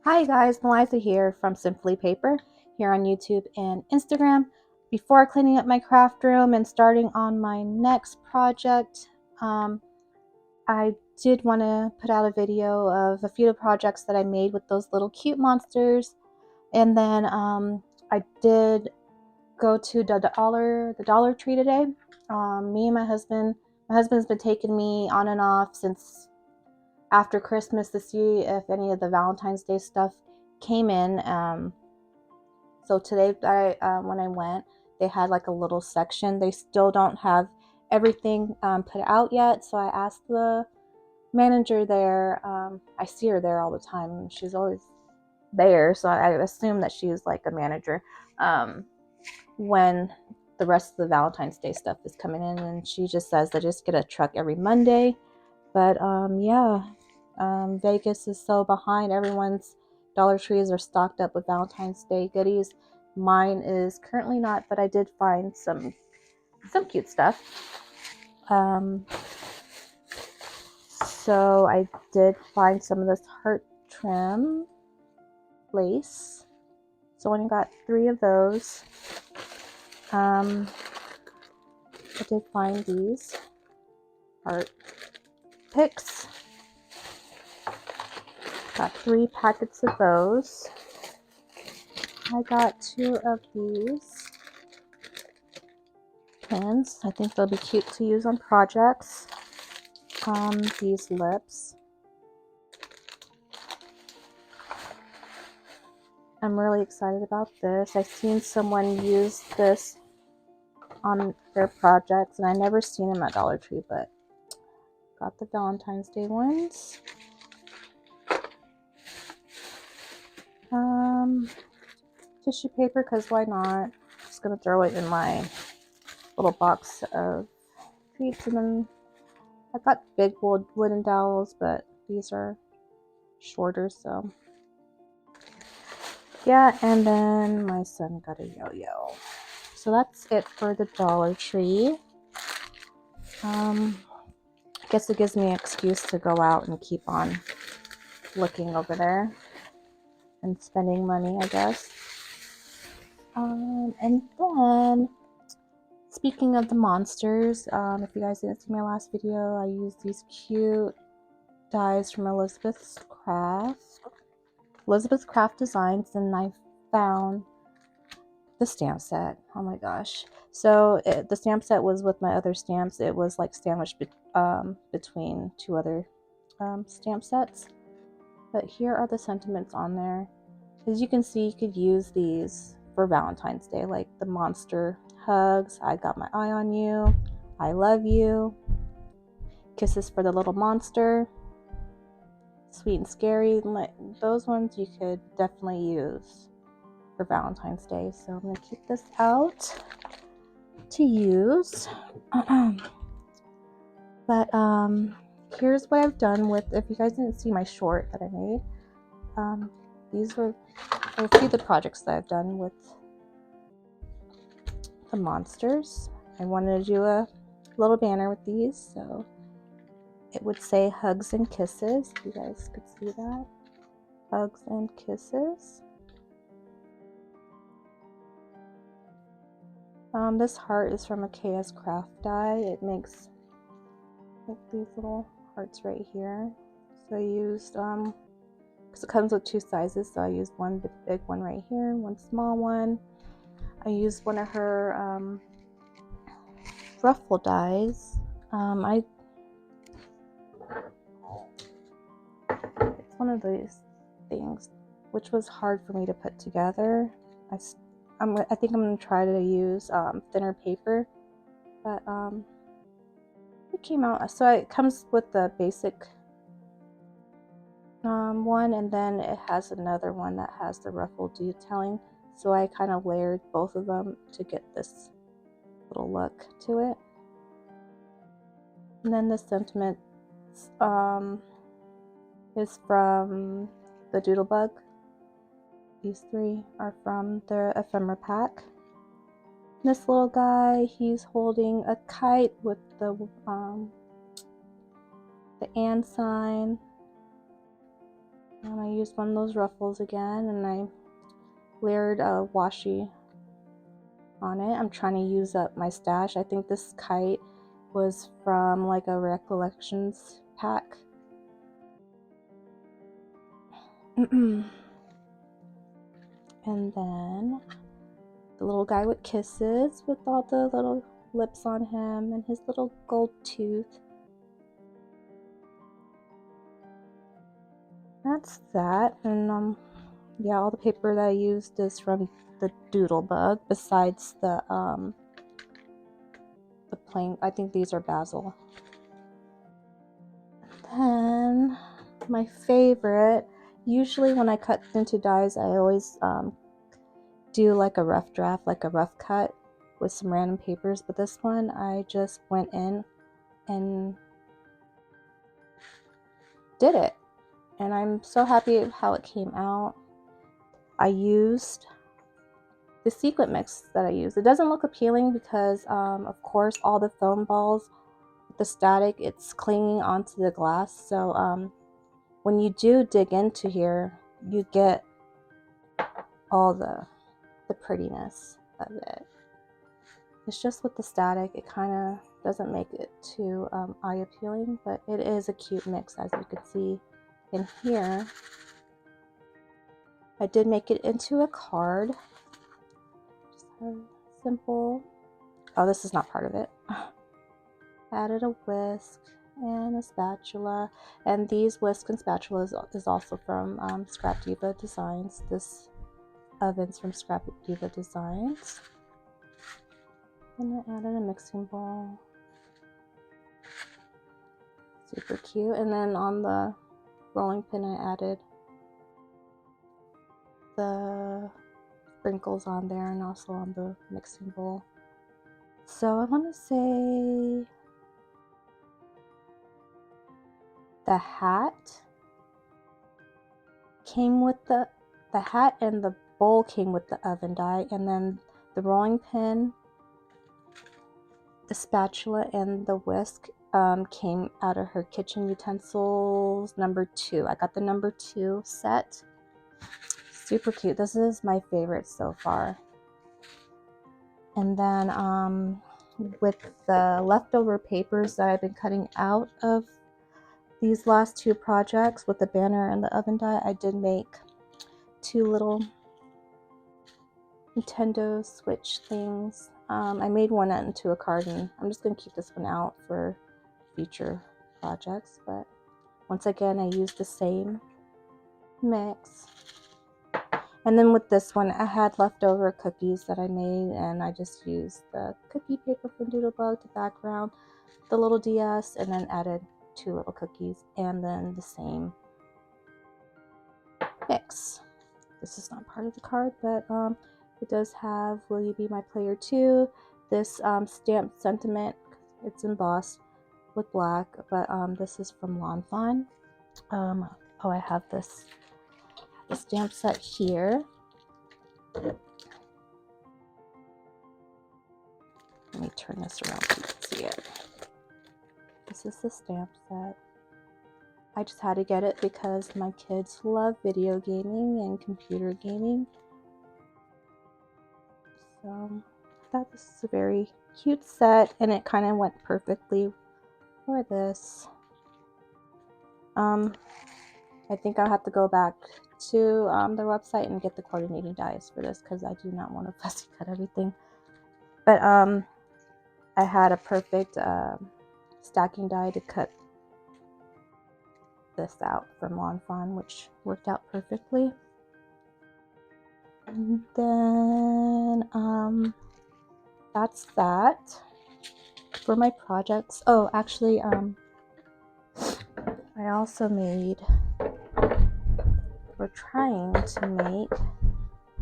Hi guys, Melissa here from Simply Paper here on YouTube and Instagram. Before cleaning up my craft room and starting on my next project, I did want to put out a video of a few of the projects that I made with those little cute monsters. And then I did go to the Dollar Tree today. Me and my husband's been taking me on and off since after Christmas to see if any of the Valentine's Day stuff came in. So today, when I went, they had like a little section. They still don't have everything put out yet. So I asked the manager there. I see her there all the time. She's always there, so I assume that she's like a manager when the rest of the Valentine's Day stuff is coming in. And she just says they just get a truck every Monday. But yeah, Vegas is so behind. Everyone's Dollar Trees are stocked up with Valentine's Day goodies. Mine is currently not, but I did find some cute stuff. So I did find some of this heart trim lace. So I only got 3 of those. I did find these heart picks. Got 3 packets of those. I got 2 of these pins. I think they'll be cute to use on projects. These lips. I'm really excited about this. I've seen someone use this on their projects, and I never seen them at Dollar Tree, but got the Valentine's Day ones. Tissue paper, because why not? Just gonna throw it in my little box of treats. And then I got big wooden dowels, but these are shorter, so yeah. And then my son got a yo-yo. So that's it for the Dollar Tree. I guess it gives me an excuse to go out and keep on looking over there and spending money, I guess. And then, speaking of the monsters, if you guys didn't see my last video, I used these cute dies from Elizabeth's Craft Designs, and I found the stamp set. Oh my gosh. So the stamp set was with my other stamps. It was like sandwiched between 2 other stamp sets. But here are the sentiments on there. As you can see, you could use these for Valentine's Day, like the monster hugs, I got my eye on you, I love you, kisses for the little monster, sweet and scary. Those ones you could definitely use for Valentine's Day. So I'm going to keep this out to use. But here's what I've done with, if you guys didn't see my short that I made, these were a few of the projects that I've done with the monsters. I wanted to do a little banner with these, so it would say hugs and kisses. If you guys could see that. Hugs and kisses. This heart is from a KS Craft die. It makes like these little hearts right here. So I used, because it comes with 2 sizes, so I used one big one right here, one small one. I used one of her ruffle dies. It's one of these things which was hard for me to put together. I think I'm going to try to use thinner paper, but it came out. So it comes with the basic one, and then it has another one that has the ruffle detailing. So I kind of layered both of them to get this little look to it. And then the sentiment is from the Doodlebug. These 3 are from the ephemera pack. This little guy, he's holding a kite with the and sign. And I used one of those ruffles again, and I layered a washi on it. I'm trying to use up my stash. I think this kite was from like a recollections pack. And then the little guy with kisses with all the little lips on him and his little gold tooth. That's that. And yeah, all the paper that I used is from the Doodle Bug, besides the plain, I think these are basil. Then my favorite, usually when I cut into dies, I always do like a rough draft, like a rough cut with some random papers, but this one I just went in and did it, and I'm so happy how it came out. I used the sequin mix that I used. It doesn't look appealing because of course all the foam balls, the static, it's clinging onto the glass, so when you do dig into here, you get all the prettiness of it. It's just with the static, it kind of doesn't make it too eye appealing, but it is a cute mix, as you can see in here. I did make it into a card. Just a simple, oh, this is not part of it. Added a whisk and a spatula, and these whisk and spatulas is also from Scrap Diva Designs. This oven's from Scrap Diva Designs. And I added a mixing bowl. Super cute. And then on the rolling pin I added the sprinkles on there and also on the mixing bowl. So I want to say the hat came with the hat, and the bowl came with the oven die, and then the rolling pin, the spatula, and the whisk came out of her kitchen utensils number 2. I got the number 2 set. Super cute. This is my favorite so far. And then with the leftover papers that I've been cutting out of these last 2 projects with the banner and the oven die, I did make 2 little Nintendo Switch things. I made one into a card, and I'm just going to keep this one out for future projects. But once again, I used the same mix. And then with this one, I had leftover cookies that I made, and I just used the cookie paper from Doodlebug, the background, the little DS, and then added 2 little cookies, and then the same mix. This is not part of the card, but it does have "Will You Be My Player 2?" This stamped sentiment. It's embossed with black, but this is from Lawn Fawn. Oh, I have this stamp set here. Let me turn this around so you can see it. This is the stamp set. I just had to get it because my kids love video gaming and computer gaming. So I thought this is a very cute set, and it kind of went perfectly for this. I think I'll have to go back to the website and get the coordinating dies for this, because I do not want to fussy cut everything. But I had a perfect stacking die to cut this out from Lawn Fawn, which worked out perfectly. And then that's that for my projects. Oh, actually, I also we're trying to make,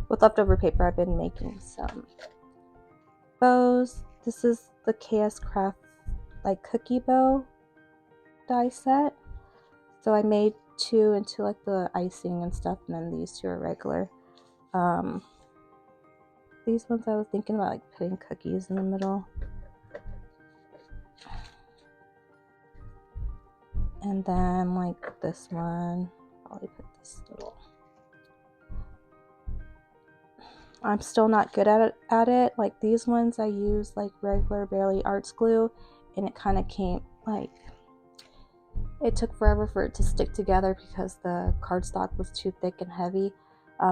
with leftover paper, I've been making some bows. This is the KS Craft like cookie bow die set. So I made 2 into like the icing and stuff, and then these 2 are regular. These ones I was thinking about like putting cookies in the middle. And then like this one, probably put this little. I'm still not good at it. Like these ones I use like regular Barely Arts glue, and it kind of came like, it took forever for it to stick together because the cardstock was too thick and heavy.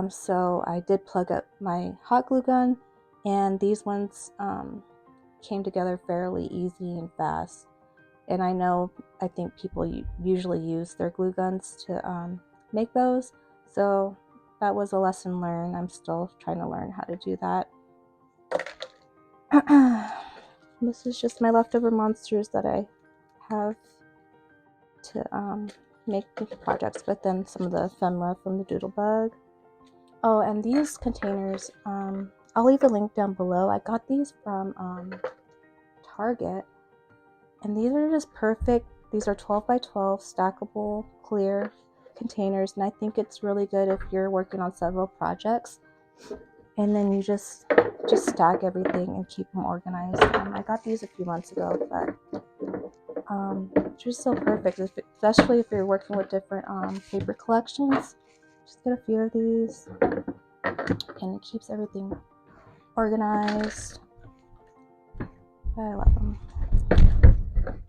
So I did plug up my hot glue gun, and these ones came together fairly easy and fast. And I think people usually use their glue guns to make those. So that was a lesson learned. I'm still trying to learn how to do that. This is just my leftover monsters that I have to make projects with, and some of the ephemera from the Doodlebug. Oh, and these containers, I'll leave a link down below. I got these from Target, and these are just perfect. These are 12 by 12 stackable clear containers, and I think it's really good if you're working on several projects, and then you just stack everything and keep them organized. I got these a few months ago, but it's just so perfect, especially if you're working with different paper collections. Just get a few of these, and it keeps everything organized. I love them.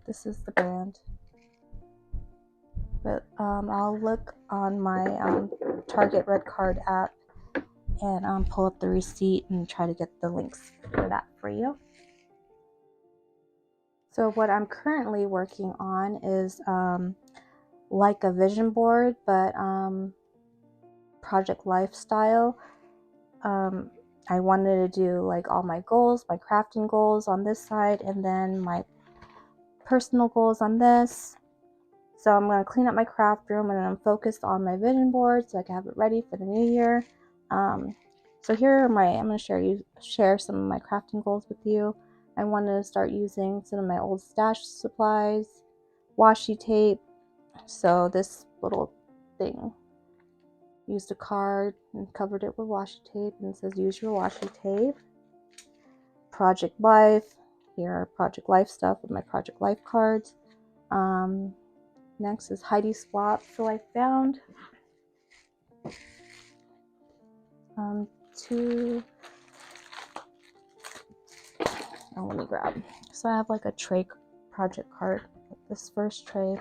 This is the brand. But I'll look on my Target Red Card app and pull up the receipt and try to get the links for that for you. So what I'm currently working on is like a vision board, but project lifestyle. I wanted to do like all my goals, my crafting goals on this side, and then my personal goals on this. So I'm going to clean up my craft room, and I'm focused on my vision board so I can have it ready for the new year. So here are I'm going to share some of my crafting goals with you. I want to start using some of my old stash supplies, washi tape. So this little thing, used a card and covered it with washi tape, and it says use your washi tape. Project Life. Here are Project Life stuff with my Project Life cards. Next is Heidi Swap. So I found let me grab. So I have like a tray project card. This first tray,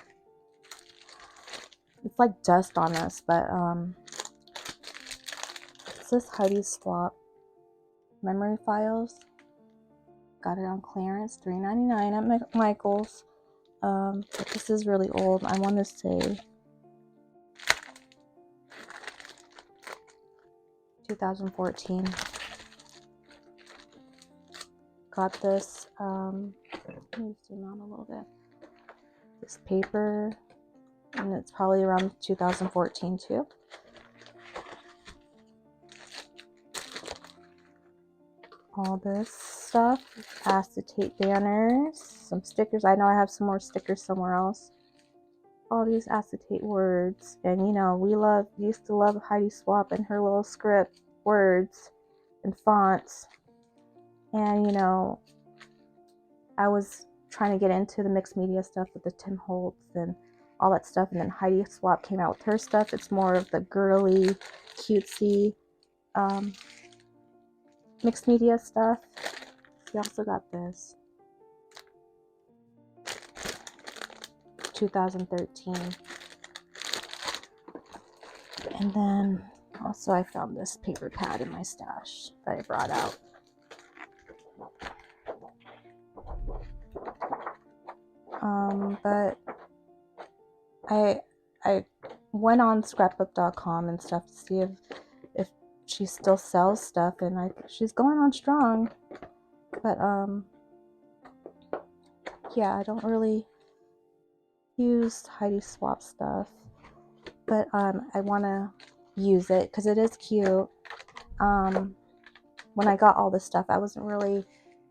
it's like dust on this, but it says Heidi Swap memory files. Got it on clearance, $3.99 at Michael's. But this is really old. I want to say 2014. Got this, let me zoom out a little bit. This paper, and it's probably around 2014 too. All this stuff, acetate banners, some stickers. I know I have some more stickers somewhere else. All these acetate words, and we used to love Heidi Swap and her little script words and fonts. And I was trying to get into the mixed media stuff with the Tim Holtz and all that stuff, and then Heidi Swap came out with her stuff. It's more of the girly, cutesy mixed media stuff. We also got this 2013, and then also I found this paper pad in my stash that I brought out. But I went on scrapbook.com and stuff to see if she still sells stuff, and she's going on strong. But yeah, I don't really use Heidi Swap stuff, but I want to use it because it is cute. When I got all this stuff, I wasn't really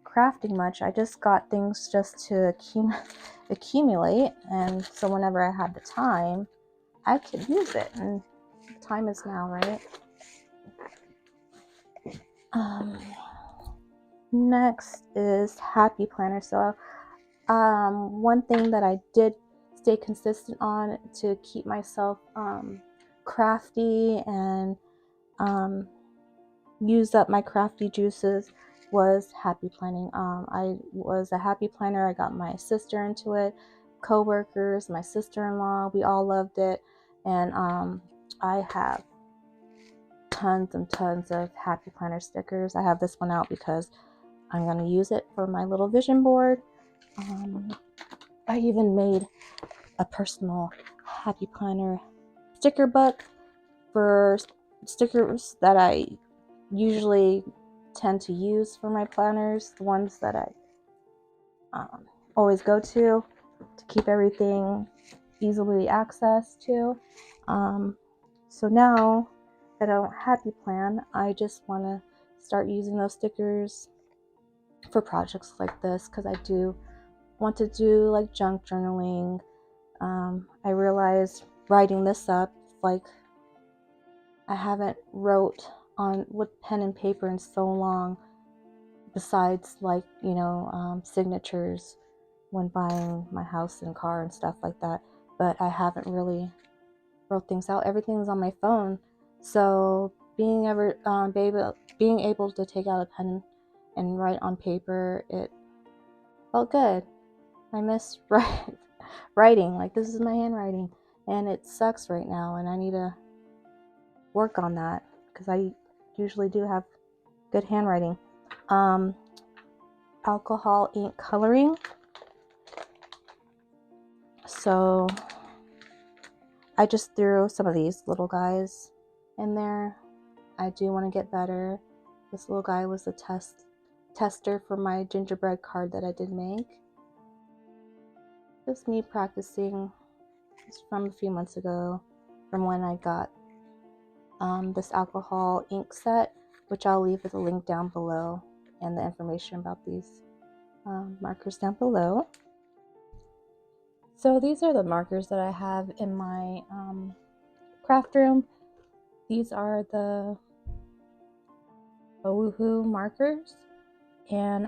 crafting much. I just got things just to accumulate, and so whenever I had the time, I could use it, and time is now, right? Next is Happy Planner. So one thing that I did stay consistent on to keep myself crafty and used up my crafty juices was happy planning. I was a happy planner. I got my sister into it, co-workers, my sister-in-law, we all loved it. And I have tons and tons of happy planner stickers. I have this one out because I'm going to use it for my little vision board. I even made a personal happy planner sticker book for stickers that I usually tend to use for my planners, the ones that I always go to keep everything easily accessed to. So now that I don't happy plan, I just want to start using those stickers for projects like this, because I do want to do like junk journaling. I realized writing this up, like I haven't wrote on with pen and paper in so long, besides like, signatures when buying my house and car and stuff like that. But I haven't really wrote things out. Everything's on my phone. So being able to take out a pen and write on paper, it felt good. I miss writing. Like, this is my handwriting, and it sucks right now, and I need to work on that because I usually do have good handwriting. Alcohol ink coloring. So I just threw some of these little guys in there. I do want to get better. This little guy was the tester for my gingerbread card that I did make. Just me practicing. It's from a few months ago, from when I got this alcohol ink set, which I'll leave with a link down below, and the information about these markers down below. So these are the markers that I have in my craft room. These are the Ohuhu markers, and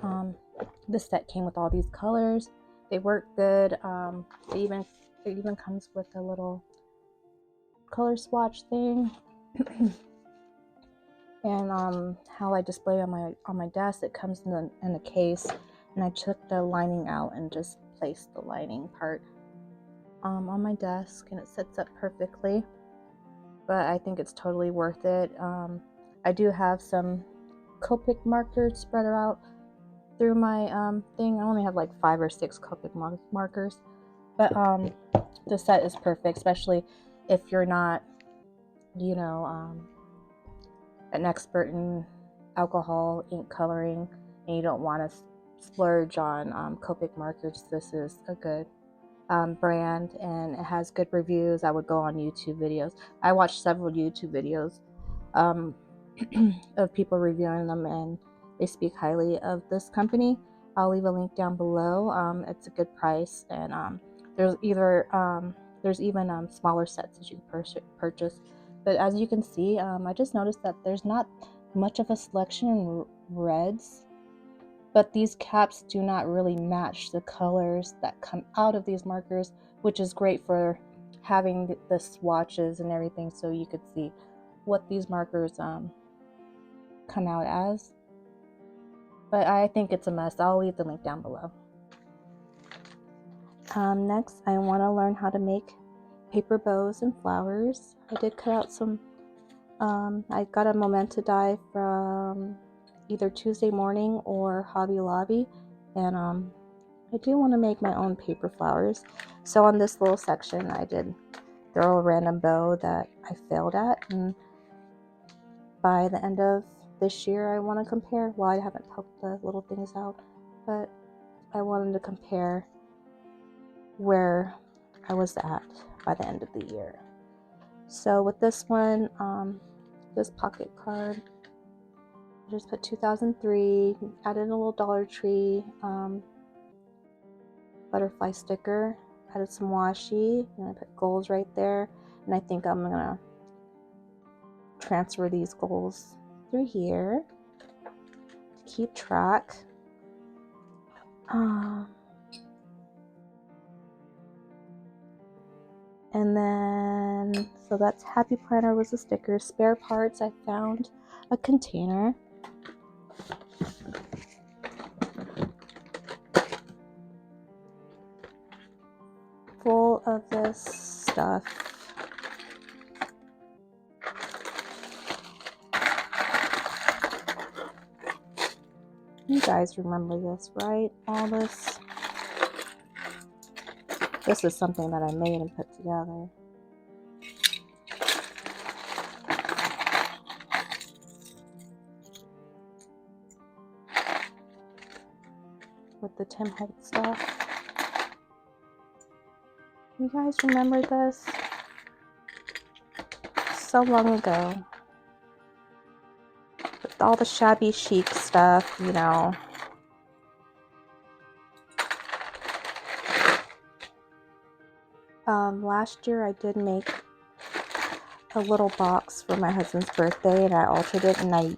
this set came with all these colors. They work good. It even comes with a little color swatch thing. And how I display on my desk, it comes in a case, and I took the lining out and just placed the lining part on my desk, and it sits up perfectly. But I think it's totally worth it. I do have some Copic markers spread out through my thing. I only have like 5 or 6 Copic markers, but the set is perfect, especially if you're not, an expert in alcohol ink coloring and you don't want to splurge on Copic markers. This is a good brand, and it has good reviews. I would go on YouTube videos. I watched several YouTube videos of people reviewing them, and they speak highly of this company. I'll leave a link down below. It's a good price, and there's even smaller sets that you can purchase. But as you can see, I just noticed that there's not much of a selection in reds, but these caps do not really match the colors that come out of these markers, which is great for having the swatches and everything, so you could see what these markers come out as. But I think it's a must. I'll leave the link down below. Next, I want to learn how to make paper bows and flowers. I did cut out some, I got a Memento die from either Tuesday Morning or Hobby Lobby, and I do want to make my own paper flowers. So on this little section, I did throw a random bow that I failed at, and by the end of this year, I want to compare. Well, I haven't poked the little things out, but I wanted to compare where I was at by the end of the year. So with this one, this pocket card, I just put 2003, added a little Dollar Tree butterfly sticker, added some washi, and I put goals right there. And I think I'm gonna transfer these goals through here to keep track. And then, so that's Happy Planner was the sticker. Spare parts, I found a container full of this stuff. You guys remember this, right? All this. This is something that I made and put together. With the Tim Holtz stuff. You guys remember this? So long ago. With all the shabby chic stuff, you know. Last year I did make a little box for my husband's birthday, and I altered it, and I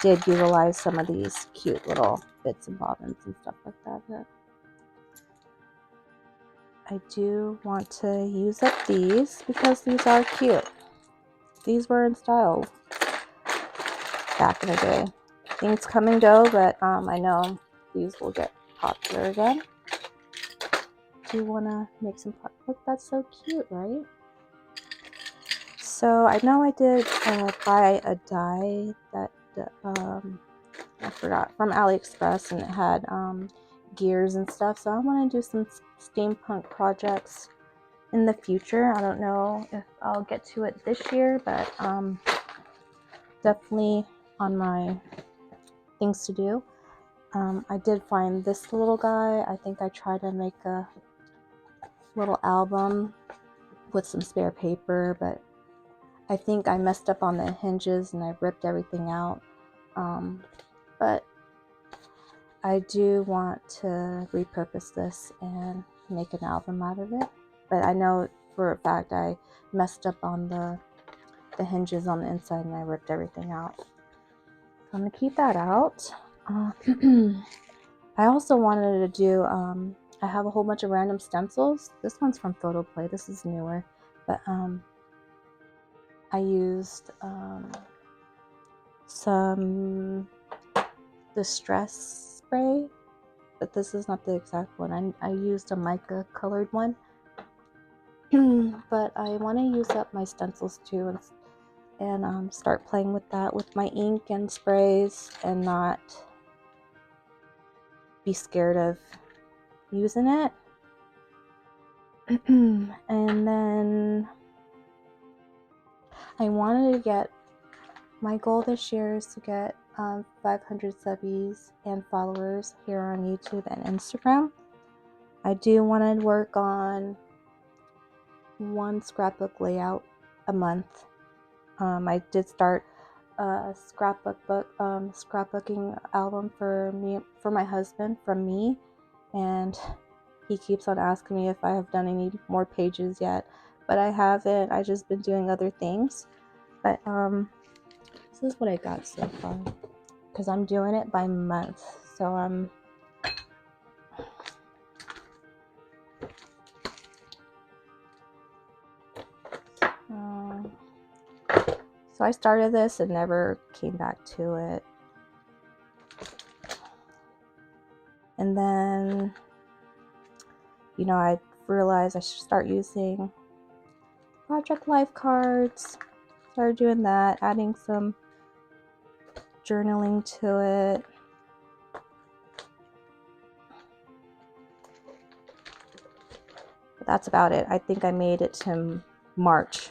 did utilize some of these cute little bits and bobbins and stuff like that. But I do want to use up these because these are cute. These were in style back in the day. Things come and go, but I know these will get popular again. Do you want to make some? Look, that's so cute, right? So I know I did buy a die that I forgot, from AliExpress, and it had gears and stuff. So I want to do some steampunk projects in the future. I don't know if I'll get to it this year, but definitely on my things to do. I did find this little guy. I think I tried to make a little album with some spare paper, but I think I messed up on the hinges and I ripped everything out. But I do want to repurpose this and make an album out of it. But I know for a fact I messed up on the hinges on the inside and I ripped everything out. So I'm going to keep that out. I also wanted to do, I have a whole bunch of random stencils. This one's from Photo Play. This is newer. But I used some distress spray, but this is not the exact one. I used a mica colored one. But I want to use up my stencils too and start playing with that with my ink and sprays and not be scared of using it. And then I wanted to get, my goal this year is to get 500 subbies and followers here on YouTube and Instagram. I do want to work on one scrapbook layout a month. I did start a scrapbooking album for my husband from me, and he keeps on asking me if I have done any more pages yet, but I haven't. I just been doing other things. But this is what I got so far, because I'm doing it by month. So so I started this and never came back to it. And then, you know, I realized I should start using project life cards. Started doing that, adding some journaling to it. But that's about it. I think I made it to March.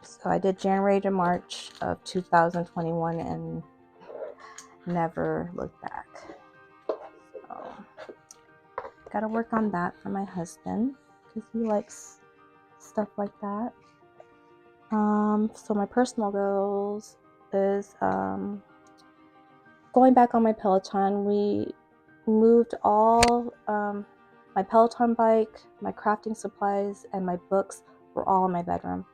So I did January to March of 2021 and never looked back. So, gotta work on that for my husband because he likes stuff like that. So my personal goals is going back on my Peloton. We moved all my Peloton bike, my crafting supplies, and my books were all in my bedroom.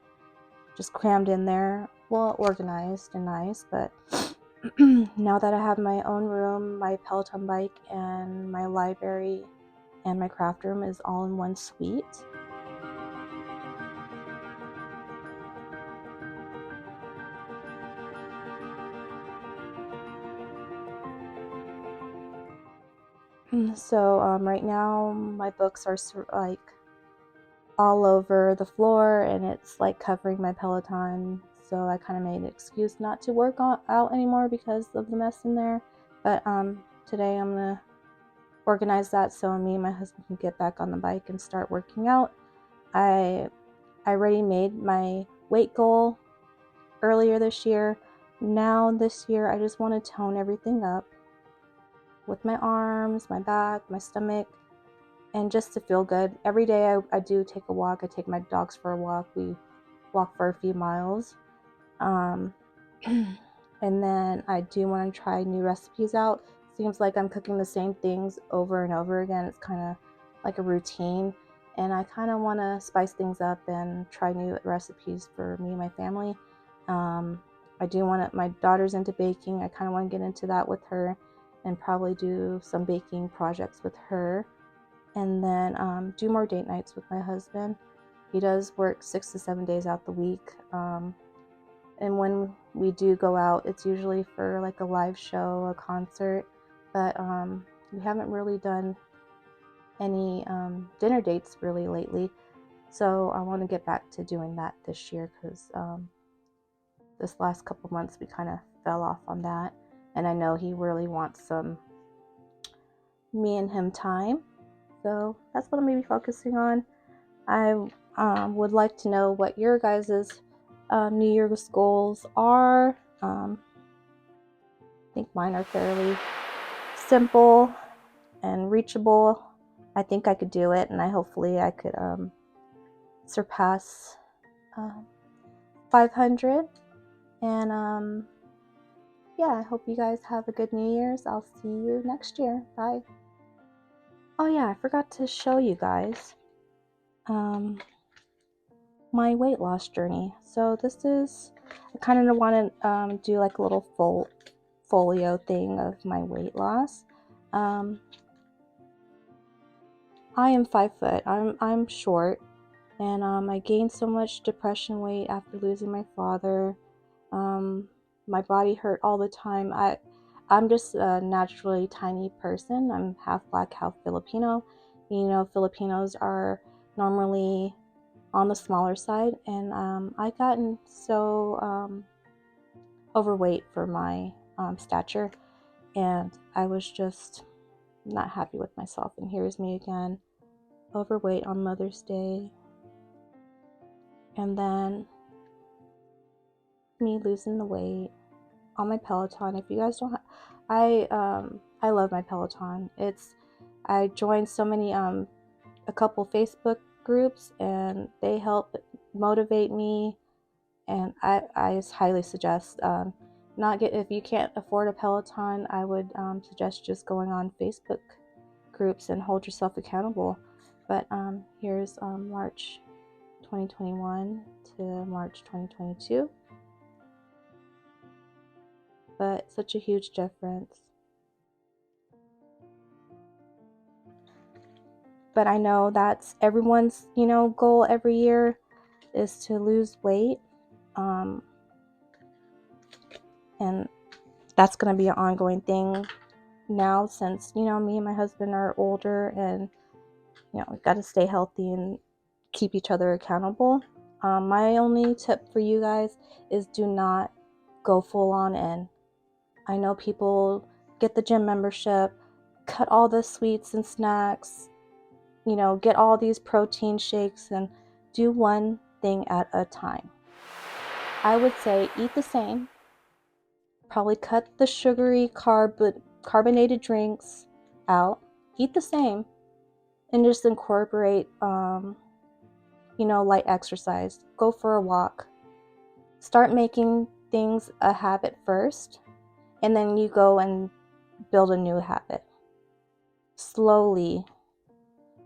Just crammed in there, well organized and nice, but now that I have my own room, my Peloton bike and my library and my craft room is all in one suite. So right now my books are like all over the floor, and it's like covering my Peloton. So I kind of made an excuse not to work out anymore because of the mess in there. But today I'm gonna organize that so me and my husband can get back on the bike and start working out. I already made my weight goal earlier this year. Now this year I just want to tone everything up with my arms, my back, my stomach, and just to feel good. Every day I do take a walk. I take my dogs for a walk. We walk for a few miles. And then I do want to try new recipes out. Seems like I'm cooking the same things over and over again. It's kind of like a routine. And I kind of want to spice things up and try new recipes for me and my family. I do want to, my daughter's into baking. I kind of want to get into that with her and probably do some baking projects with her. And then do more date nights with my husband. He does work 6 to 7 days out the week. And when we do go out, it's usually for like a live show, a concert. But we haven't really done any dinner dates really lately. So I want to get back to doing that this year because this last couple months we kind of fell off on that. And I know he really wants some me and him time. So that's what I'm going to be focusing on. I would like to know what your guys' New Year's goals are. I think mine are fairly simple and reachable. I think I could do it, and hopefully I could surpass 500. And yeah, I hope you guys have a good New Year's. I'll see you next year. Bye. Oh yeah, I forgot to show you guys my weight loss journey. So this is, I kind of want to do like a little folio thing of my weight loss. I am 5 foot. I'm short, and I gained so much depression weight after losing my father. My body hurt all the time. I'm just a naturally tiny person. I'm half black, half Filipino. You know, Filipinos are normally on the smaller side, and I gotten so overweight for my stature, and I was just not happy with myself. And here's me again, overweight on Mother's Day, and then me losing the weight on my Peloton. If you guys don't I love my Peloton. I joined so many a couple Facebook groups, and they help motivate me, and I just highly suggest if you can't afford a Peloton, I would suggest just going on Facebook groups and hold yourself accountable. But here's March 2021 to March 2022. But such a huge difference. But I know that's everyone's, goal every year is to lose weight. And that's going to be an ongoing thing now since, me and my husband are older, and, we've got to stay healthy and keep each other accountable. My only tip for you guys is do not go full on in. I know people get the gym membership, cut all the sweets and snacks, get all these protein shakes, and do one thing at a time. I would say eat the same, probably cut the sugary carbonated drinks out, eat the same, and just incorporate, light exercise. Go for a walk. Start making things a habit first, and then you go and build a new habit. Slowly.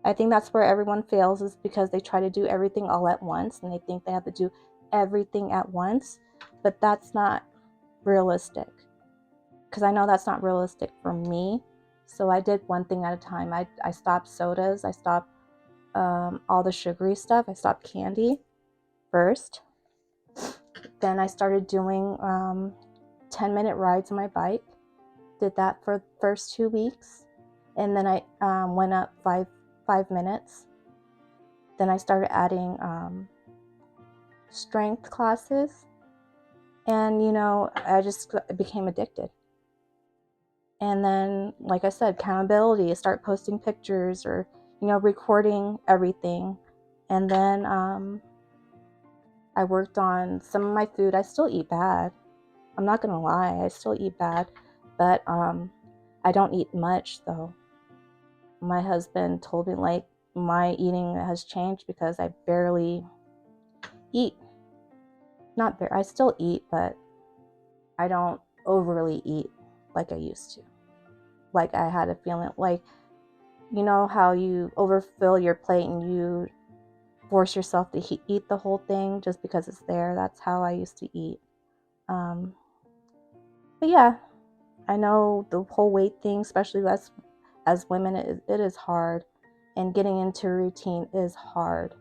I think that's where everyone fails, is because they try to do everything all at once, and they think they have to do everything at once, but that's not realistic. Because I know that's not realistic for me. So I did one thing at a time. I stopped sodas. I stopped all the sugary stuff. I stopped candy first. Then I started doing 10-minute rides on my bike. Did that for the first 2 weeks. and then I went up 5 minutes. Then I started adding strength classes, and I just became addicted. And then, like I said, accountability, start posting pictures or recording everything. And then I worked on some of my food. I still eat bad. I'm not gonna lie, I still eat bad, but I don't eat much though. My husband told me like my eating has changed because I barely eat. Not I still eat, but I don't overly eat like I used to. Like I had a feeling like, how you overfill your plate and you force yourself to eat the whole thing just because it's there. That's how I used to eat. But yeah, I know the whole weight thing, especially as women, it is hard, and getting into a routine is hard,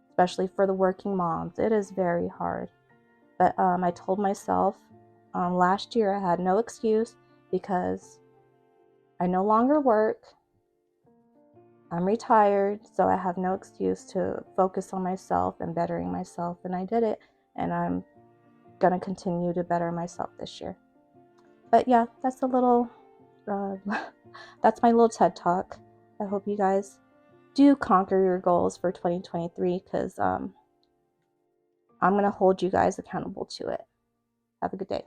especially for the working moms. It is very hard. But I told myself last year I had no excuse because I no longer work. I'm retired, so I have no excuse to focus on myself and bettering myself, and I did it, and I'm going to continue to better myself this year. But yeah, that's a little, that's my little TED talk. I hope you guys do conquer your goals for 2023 because I'm going to hold you guys accountable to it. Have a good day.